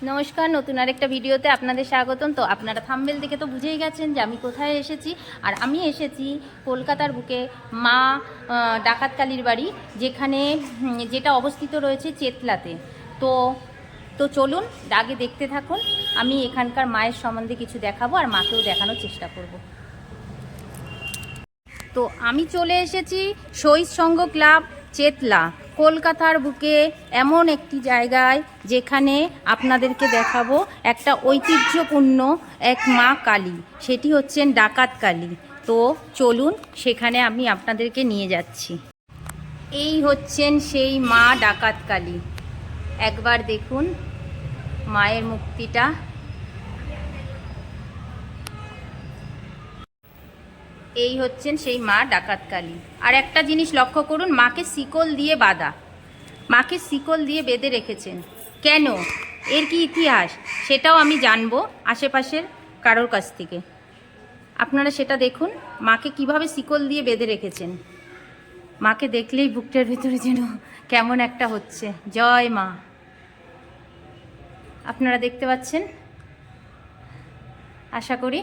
নমস্কার, নতুন আরেকটা ভিডিওতে আপনাদের স্বাগতম। তো আপনারা থাম্বনেল দেখে তো বুঝেই গেছেন যে আমি কোথায় এসেছি। আর আমি এসেছি কলকাতার বুকে মা ডাকাতকালীর বাড়ি, যেটা অবস্থিত রয়েছে চেতলাতে। তো তো চলুন আগে দেখতে থাকুন। আমি এখানকার মায়ের সম্বন্ধে কিছু দেখাবো আর মাকেও দেখানোর চেষ্টা করব। তো আমি চলে এসেছি শহীদ সংঘ ক্লাব চেতলা, কলকাতার বুকে এমন একটি জায়গায় যেখানে আপনাদেরকে দেখাবো একটা ঐতিহ্যপূর্ণ এক মা কালী, সেটি হচ্ছেন ডাকাত কালী। তো চলুন সেখানে আমি আপনাদেরকে নিয়ে যাচ্ছি। এই হচ্ছেন সেই মা ডাকাত কালী। একবার দেখুন মায়ের মূর্তিটা। এই হচ্ছেন সেই মা ডাকাত কালী। আর একটা জিনিস লক্ষ্য করুন, মাকে শিকল দিয়ে বাঁধা, মাকে শিকল দিয়ে বেঁধে রেখেছেন। কেন, এর কি ইতিহাস, সেটাও আমি জানবো আশেপাশের কারোর কাছ থেকে। আপনারা সেটা দেখুন, মাকে কিভাবে শিকল দিয়ে বেঁধে রেখেছেন। মাকে দেখলেই বুকটার ভিতরে যেন কেমন একটা হচ্ছে। জয় মা। আপনারা দেখতে পাচ্ছেন আশা করি।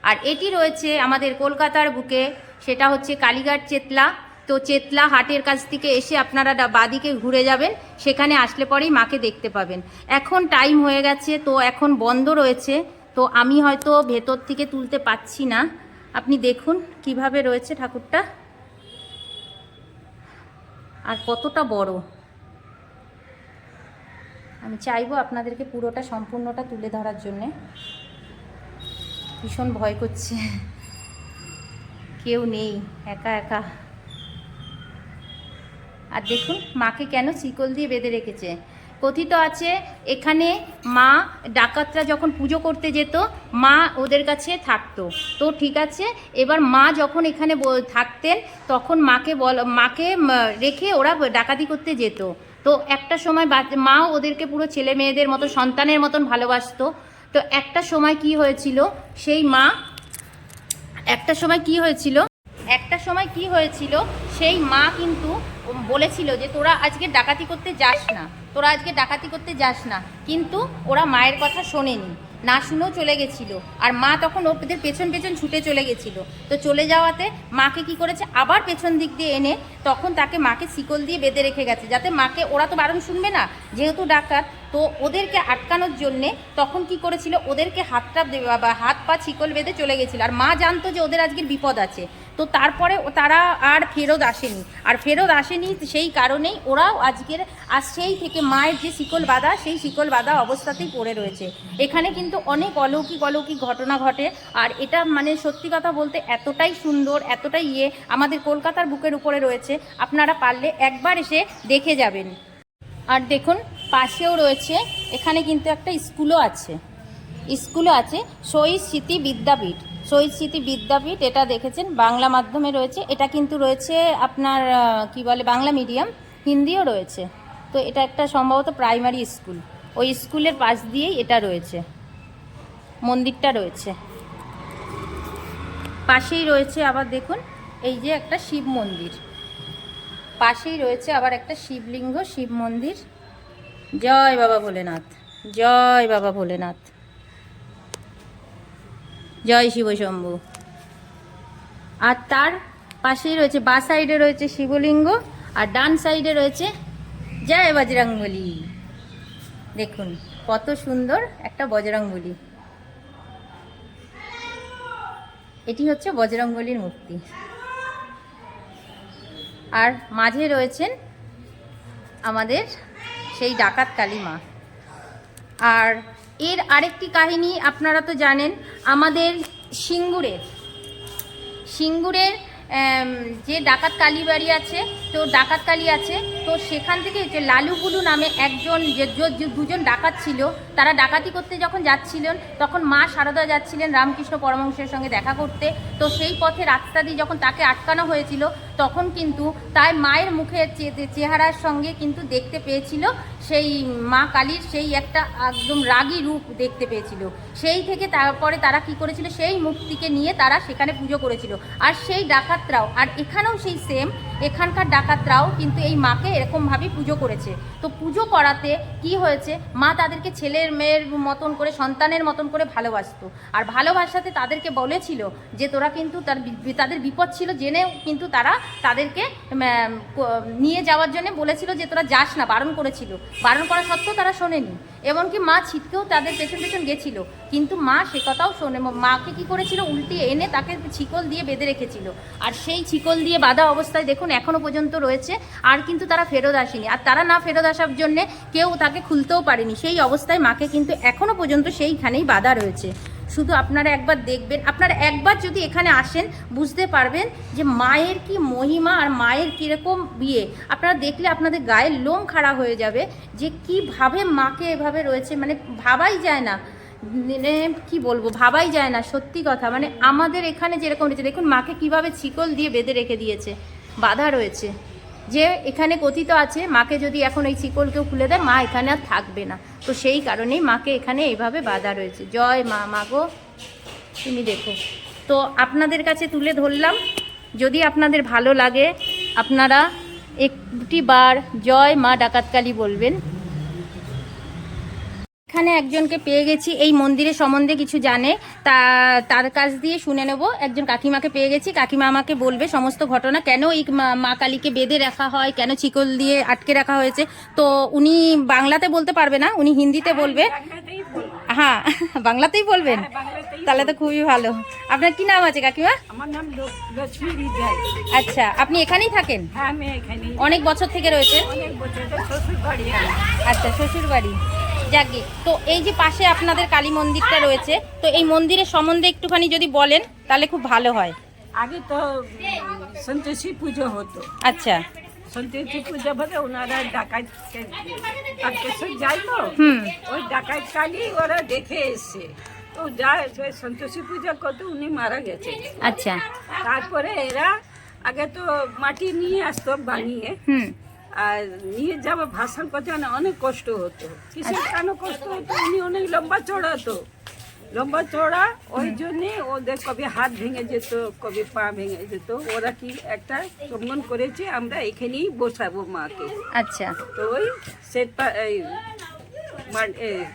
আর এটি রয়েছে আমাদের কলকাতার বুকে, সেটা হচ্ছে কালীঘাট চেতলা। তো চেতলা হাটের কাছ থেকে এসে আপনারা বাদিকে ঘুরে যাবেন, সেখানে আসলে পরেই মাকে দেখতে পাবেন। এখন টাইম হয়ে গেছে, তো এখন বন্ধ রয়েছে, তো আমি হয়তো ভেতর থেকে তুলতে পাচ্ছি না। আপনি দেখুন কিভাবে রয়েছে ঠাকুরটা আর কতটা বড়। আমি চাইবো আপনাদেরকে পুরোটা সম্পূর্ণটা তুলে ধরার জন্যে। ভীষণ ভয় করছে, কেউ নেই, একা একা। আর দেখুন মাকে কেন শিকল দিয়ে বেঁধে রেখেছে। কথিত আছে এখানে মা ডাকাতরা যখন পুজো করতে যেত, মা ওদের কাছে থাকতো। তো ঠিক আছে, এবার মা যখন এখানে থাকতেন তখন মাকে রেখে ওরা ডাকাতি করতে যেত। তো একটা সময় মা ওদেরকে পুরো ছেলে মেয়েদের মতো, সন্তানের মতন ভালোবাসতো। তো একটা সময় কি হয়েছিল, একটা সময় কি হয়েছিল সেই মা কিন্তু বলেছিল যে তোরা আজকে ডাকাতি করতে যাস না, কিন্তু ওরা মায়ের কথা শোনেনি, না শুনেও চলে গেছিল। আর মা তখন ওদের পেছন পেছন ছুটে চলে গেছিল। তো চলে যাওয়াতে মাকে কি করেছে, আবার পেছন দিক দিয়ে এনে তখন মাকে শিকল দিয়ে বেঁধে রেখে গেছে, যাতে মাকে, ওরা তো বারণ শুনবে না যেহেতু ডাকাত। তো ওদেরকে আটকানোর জন্যে তখন কি করেছিল, ওদেরকে হাত পা শিকল বেঁধে চলে গেছিল। আর মা জানতো যে ওদের আজকের বিপদ আছে। তো তারপরে তারা আর ফেরত আসেনি, সেই কারণেই ওরাও সেই থেকে মায়ের যে শিকল বাঁধা, সেই শিকল বাঁধা অবস্থাতেই পড়ে রয়েছে। এখানে কিন্তু অনেক অলৌকিক ঘটনা ঘটে। আর এটা মানে সত্যি কথা বলতে এতটাই সুন্দর, এতটাই আমাদের কলকাতার বুকের উপরে রয়েছে, আপনারা পারলে একবার এসে দেখে যাবেন। আর দেখুন পাশেও রয়েছে, এখানে কিন্তু একটা স্কুলও আছে শহীদ স্মৃতি বিদ্যাপীঠ। এটা দেখেছেন বাংলা মাধ্যমে রয়েছে। এটা কিন্তু রয়েছে আপনার কি বলে, বাংলা মিডিয়াম, হিন্দিও রয়েছে। তো এটা একটা সম্ভবত প্রাইমারি স্কুল। ওই স্কুলের পাশ দিয়েই এটা রয়েছে, মন্দিরটা রয়েছে। পাশেই রয়েছে আবার দেখুন এই যে একটা শিব মন্দির, পাশেই রয়েছে আবার একটা শিবলিঙ্গ, শিব মন্দির। জয় বাবা ভোলেনাথ, জয় বাবা ভোলেনাথ, জয় শিব শম্ভু। আর তার পাশেই রয়েছে, বাঁ সাইডে রয়েছে শিবলিঙ্গ, আর ডান সাইডে রয়েছে জয় বজরংবলী। দেখুন কত সুন্দর একটা বজরংবলী। এটি হচ্ছে বজরংবলীর মূর্তি। আর মাঝে রয়েছেন আমাদের সেই ডাকাত কালী মা। আর এর আরেকটি কাহিনী আপনারা তো জানেন, আমাদের সিঙ্গুরের যে ডাকাত কালী বাড়ি আছে, তো ডাকাত কালী আছে, তো সেখান থেকে যে লালু বুলু নামে দুজন ডাকাত ছিল, তারা ডাকাতি করতে যখন যাচ্ছিলেন তখন মা সারদা যাচ্ছিলেন রামকৃষ্ণ পরমহংসের সঙ্গে দেখা করতে। তো সেই পথে রাস্তা দিয়ে যখন তাকে আটকানো হয়েছিল, তখন কিন্তু তার মায়ের মুখের চেহারার সঙ্গে কিন্তু দেখতে পেয়েছিল সেই মা কালীর সেই একটা একদম রাগী রূপ দেখতে পেয়েছিল। সেই থেকে তারপরে তারা কি করেছিল, সেই মূর্তিকে নিয়ে তারা সেখানে পুজো করেছিল। আর সেই ডাকাতরাও, আর এখানেও সেই সেম, এখানকার ডাকাতরাও কিন্তু এই মাকে এরকমভাবেই পুজো করেছে। তো পুজো করাতে কি হয়েছে, মা তাদেরকে ছেলের মেয়ের মতন করে, সন্তানের মতন করে ভালোবাসতো। আর ভালোবাসাতে তাদেরকে বলেছিল যে তোরা কিন্তু তাদের বিপদ ছিল জেনেও কিন্তু তারা তাদেরকে নিয়ে যাওয়ার জন্য বলেছিল যে তোরা যাস না, বারণ করেছিল। বারণ করা সত্ত্বেও তারা শোনেনি, এমনকি মা ছিটকেও তাদের পেছন পেছন গেছিল, কিন্তু মা সে কথাও শোনে। মাকে কি করেছিল, উল্টে এনে তাকে ছিকল দিয়ে বেঁধে রেখেছিল। আর সেই ছিকল দিয়ে বাঁধা অবস্থায় দেখুন এখনও পর্যন্ত রয়েছে, আর কিন্তু তারা ফেরত আসেনি। আর তারা না ফেরত আসার জন্যে কেউ তাকে খুলতেও পারেনি, সেই অবস্থায় মাকে কিন্তু এখনও পর্যন্ত সেইখানেই বাঁধা রয়েছে। শুধু আপনারা একবার দেখবেন, আপনারা একবার যদি এখানে আসেন বুঝতে পারবেন যে মায়ের কি মহিমা আর মায়ের কীরকম বিয়ে। আপনারা দেখলে আপনাদের গায়ের লোম খাড়া হয়ে যাবে যে কিভাবে মাকে এভাবে রয়েছে, মানে ভাবাই যায় না, কি বলবো, ভাবাই যায় না সত্যি কথা। মানে আমাদের এখানে যেরকম রয়েছে দেখুন, মাকে কিভাবে ছিকল দিয়ে বেঁধে রেখে দিয়েছে, বাঁধা রয়েছে। যে এখানে কথিত আছে মাকে যদি এখন এই শিকল কেউ খুলে দেয় মা এখানে আর থাকবে না, তো সেই কারণেই মাকে এখানে এইভাবে বাঁধা রয়েছে। জয় মা, মাগো তুমি দেখো। তো আপনাদের কাছে তুলে ধরলাম, যদি আপনাদের ভালো লাগে আপনারা একটি বার জয় মা ডাকাতকালী বলবেন। এখানে একজনকে পেয়ে গেছি এই মন্দিরের সম্বন্ধে কিছু জানে, তার কাছ দিয়ে শুনে নেব। একজন কাকিমাকে পেয়ে গেছি, কাকিমা আমাকে বলবে সমস্ত ঘটনা, কেন এই মা কালীকে বেঁধে রাখা হয়, কেন চিকল দিয়ে আটকে রাখা হয়েছে। তো উনি বাংলাতে বলতে পারবে না, উনি হিন্দিতে বলবে। হ্যাঁ, বাংলাতেই বলবেন, তাহলে তো খুবই ভালো। আপনার কি নাম আছে কাকিমা? আমার নাম লক্ষ্মী বিজয়। আচ্ছা, আপনি এখানেই থাকেন? হ্যাঁ, আমি এখানেই অনেক বছর থেকে রয়েছে? অনেক বছর, শ্বশুর বাড়ি। আচ্ছা, শ্বশুর বাড়ি। যাকে, তো এই যে পাশে আপনাদের কালী মন্দিরটা রয়েছে, তো এই মন্দিরের সম্বন্ধে একটুখানি যদি বলেন তাহলে খুব ভালো হয়। আগে তো সন্তোষী পুজো হতো। আচ্ছা, সন্তোষী পুজো বলে ওনারা ডাকাত যায় তো, ওই ডাকাত কালী ওরা দেখে এসছে, তো যা সন্তোষী পুজো করতে উনি মারা গেছে। আচ্ছা, তারপরে এরা আগে তো মাটি নিয়ে আসতো বানিয়ে, আর নিয়ে যাওয়া ভাষণ করতে অনেক কষ্ট হতো। কিসের কেন কষ্ট হতো, উনি অনেক লম্বা চড়া তো, লম্বা চড়া, ওই জন্যে ওদের কবে হাত ভেঙে যেত, কবে পা ভেঙে যেত। ওরা কি একটা সম্মান করেছে আমরা এখানেই বসাবো মাকে। আচ্ছা, তো ওই সেটা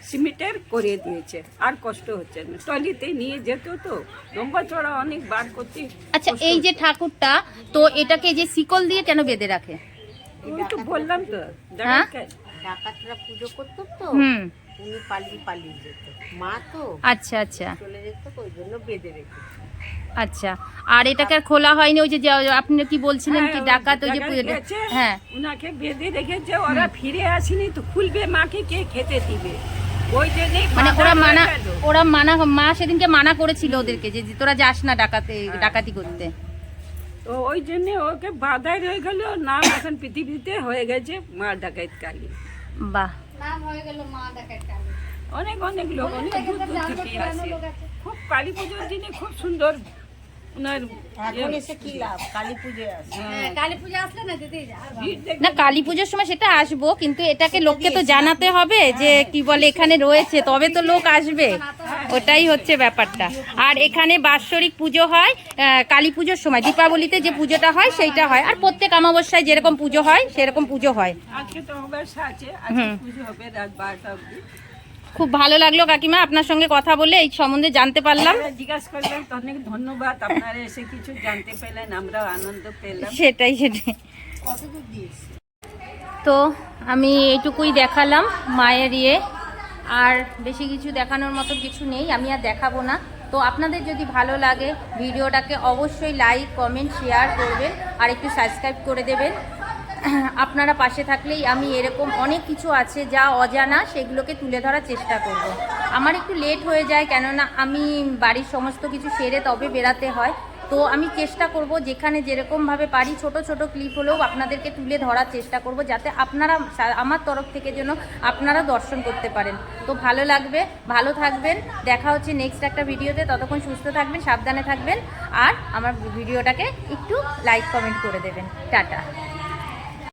সিমেন্টের করে দিয়েছে, আর কষ্ট হচ্ছে না। টলিতে নিয়ে যেত তো, লম্বা চড়া অনেক বার করতে। আচ্ছা, এই যে ঠাকুরটা, তো এটাকে যে শিকল দিয়ে কেন বেঁধে রাখে? ওই তো বললাম তো, ডাকাতরা পুজো করতো তো, উনি পালিয়ে যেত, মা তো আচ্ছা আচ্ছা চলে যেত, ওই জন্য বেঁধে রেখে। আচ্ছা, আর এটাকে আর খোলা হয়নি? ওই যে আপনি কি বলছিলেন কি ডাকাত, ওই যে পুজোটা, হ্যাঁ, উনাকে বেঁধে রেখেছে, ওরা ফিরে আসেনি তো খুলবে মাকে কে খেতে দিবে, ওই জন্যই মানে ওরা মানা, মা সেদিনকে মানা করেছিল ওদেরকে যে তোরা যাস না ডাকাতি করতে, তো ওই জন্য ওকে বাধায় রয়ে গেল। নাম এখন পৃথিবীতে হয়ে গেছে মা ডাকাত কালী। বাহ, নাম হয়ে গেল মা ডাকাত কালী। অনেক অনেক লোক, অনেক দূর দূর থেকে আসে। খুব কালী পুজোর দিনে খুব সুন্দর ওনার এখন এসে কি লাভ, কালী পুজো আসে। কালী পুজো আসলে না দিদি না কালী পুজোর সময় সেটা আসবো, কিন্তু এটাকে লোককে তো জানাতে হবে যে কি বলে এখানে রয়েছে, তবে তো লোক আসবে, ওটাই হচ্ছে ব্যাপারটা। আর এখানে বাৎসরিক পুজো হয় কালী পুজোর সময়, দীপাবলিতে যে পুজোটা হয় সেইটা হয়, আর প্রত্যেক অমাবস্যায় যেরকম পুজো হয় সেরকম পুজো হয়। আজকে তো অমাবস্যা আছে, আজকে পুজো হবে রাত 12টা অবধি। খুব ভালো লাগলো কাকিমা আপনার সঙ্গে কথা বলে, এই সম্বন্ধে জানতে পারলাম। জিজ্ঞাসা করলেন তো অনেক ধন্যবাদ, আপনারা এসে কিছু জানতে পেলেন, আমরাও আনন্দ পেলাম। সেটাই। তো আমি এইটুকুই দেখালাম মায়ের ইয়ে, আর বেশি কিছু দেখানোর মতো কিছু নেই, আমি আর দেখাবো না। তো আপনাদের যদি ভালো লাগে ভিডিওটাকে অবশ্যই লাইক, কমেন্ট, শেয়ার করবেন, আর একটু সাবস্ক্রাইব করে দেবেন। আপনারা পাশে থাকলেই আমি এরকম অনেক কিছু আছে যা অজানা, সেগুলোকে তুলে ধরার চেষ্টা করব। আমার একটু লেট হয়ে যায়, কেননা আমি বাড়ির সমস্ত কিছু সেরে তবে বেরাতে হয়। তো আমি চেষ্টা করব যেখানে যেরকমভাবে পারি ছোট ছোট ক্লিপ হলেও আপনাদেরকে তুলে ধরার চেষ্টা করব, যাতে আপনারা আমার তরফ থেকে যেন আপনারা দর্শন করতে পারেন। তো ভালো লাগবে, ভালো থাকবেন, দেখা হচ্ছে নেক্সট একটা ভিডিওতে। ততক্ষণ সুস্থ থাকবেন, সাবধানে থাকবেন, আর আমার ভিডিওটাকে একটু লাইক কমেন্ট করে দেবেন। টাটা।